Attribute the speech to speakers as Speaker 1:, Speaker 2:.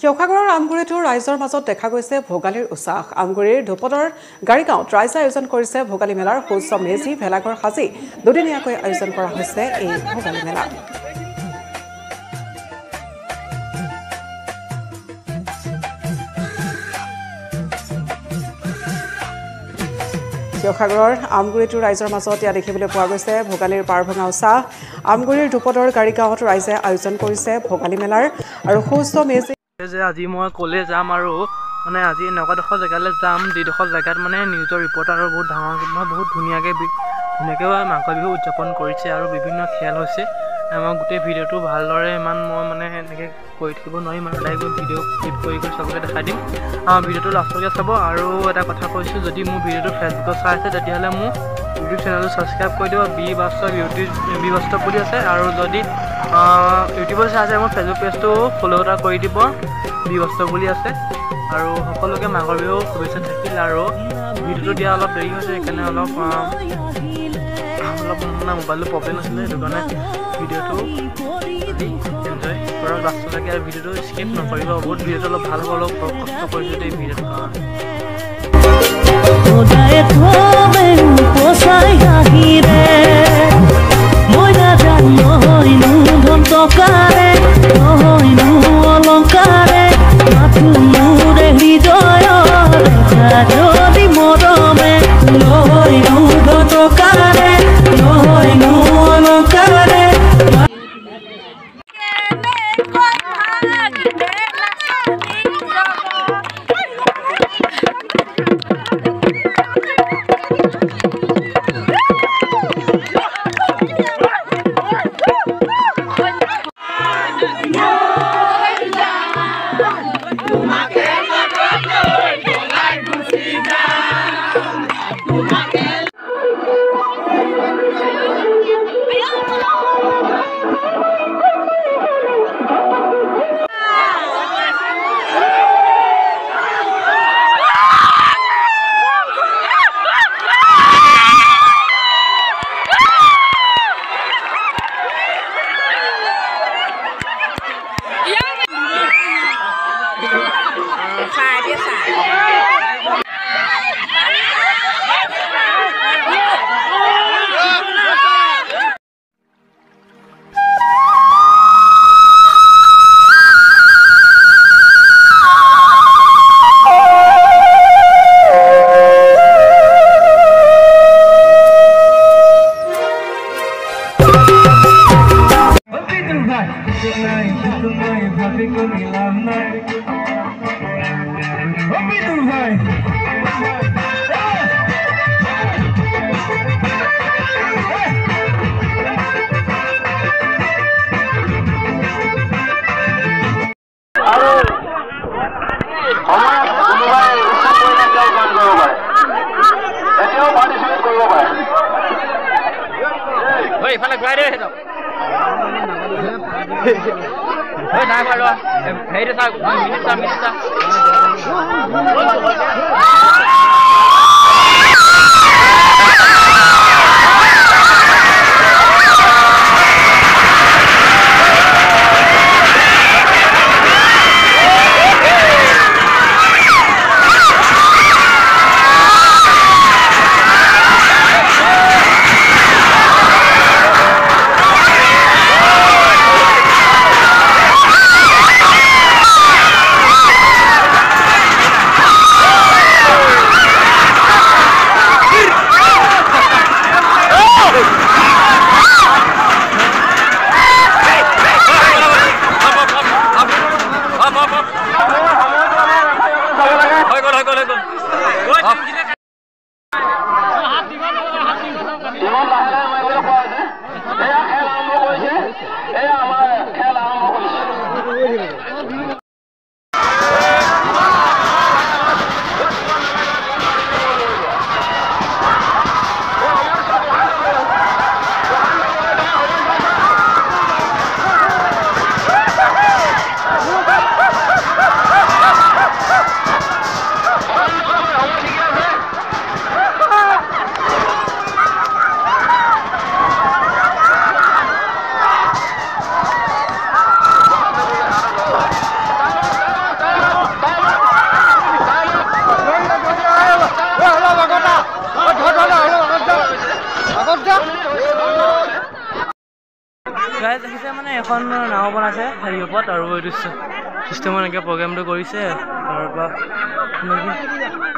Speaker 1: শিৱসাগৰৰ আমগুৰিটোৰ ৰাইজৰ মাজত দেখা গৈছে ভোগালীৰ উৎসাহ। আমগুৰিৰ ধুপদৰ গাড়ীগাঁৱত ৰাইজে আয়োজন কৰিছে ভোগালী মেলাৰ সুউচ্চ মেজি ভেলাঘৰ সাজি দুদিনীয়াকৈ আয়োজন কৰা হৈছে এই ভোগালী মেলা। শিৱসাগৰৰ আমগুৰিটোৰ ৰাইজৰ মাজত ইয়াত দেখিবলৈ পোৱা গৈছে ভোগালীৰ পাৰ ভঙা উৎসাহ। আমগুৰিৰ ধুপদৰ গাড়ীগাঁৱত ৰাইজে আয়োজন কৰিছে ভোগালী মেলাৰ আৰু সুউচ্চ মেজি
Speaker 2: যে আজি মই কলে যাম আৰু মানে আজি এনেকুৱাডোখৰ জেগালৈ যাম যিডোখৰ জেগাত মানে নিউজৰ ৰিপৰ্টাৰ বহুত ডাঙৰ বহুত ধুনীয়াকৈ মাঘ বিহু উদযাপন কৰিছে আৰু বিভিন্ন খেল হৈছে। মই গোটেই ভিডিঅ'টো ভালদৰে ইমান মই মানে এনেকৈ কৰি থাকিব নোৱাৰিম আৰু ডাইৰেক্ট ভিডিঅ' ক্লিপ কৰি চবকে দেখাই দিম। ভিডিঅ'টো লাষ্টলৈকে চাব। আৰু এটা কথা কৈছোঁ, যদি মোৰ ভিডিঅ'টো ফেচবুকত চাই আছে তেতিয়াহ'লে মোৰ ইউটিউব চেনেলটো ছাবস্ক্ৰাইব কৰি দিব। বি বাস্তৱ বুলি আছে। আৰু যদি ইউটিউবত চাই আছে মোৰ ফেচবুক পেজটো ফ'ল' এটা কৰি দিব, বি বাস্তৱ বুলি আছে। আৰু সকলোকে মাঘৰ বিহু শুভেচ্ছা থাকিল। আৰু ভিডিঅ'টো দিয়া অলপ দেৰি হৈছে, সেইকাৰণে অলপ মানে মোবাইলটো প্ৰব্লেম আছিলে, সেইটো কাৰণে ভিডিঅ'টো এনজয় কৰক লাষ্টলৈকে। আৰু ভিডিঅ'টো স্কিপ নকৰিব, বহুত ভিডিঅ'টো অলপ ভাল হ'ব, অলপ কষ্ট কৰিছোঁ দেই ভিডিঅ'টোৰ কাৰণে। এখন নাও বনাইছে হেৰিৰ ওপৰত আৰু এইটো চিষ্টেমত এনেকৈ প্ৰগ্ৰেমটো কৰিছে তাৰপৰা এনেকৈ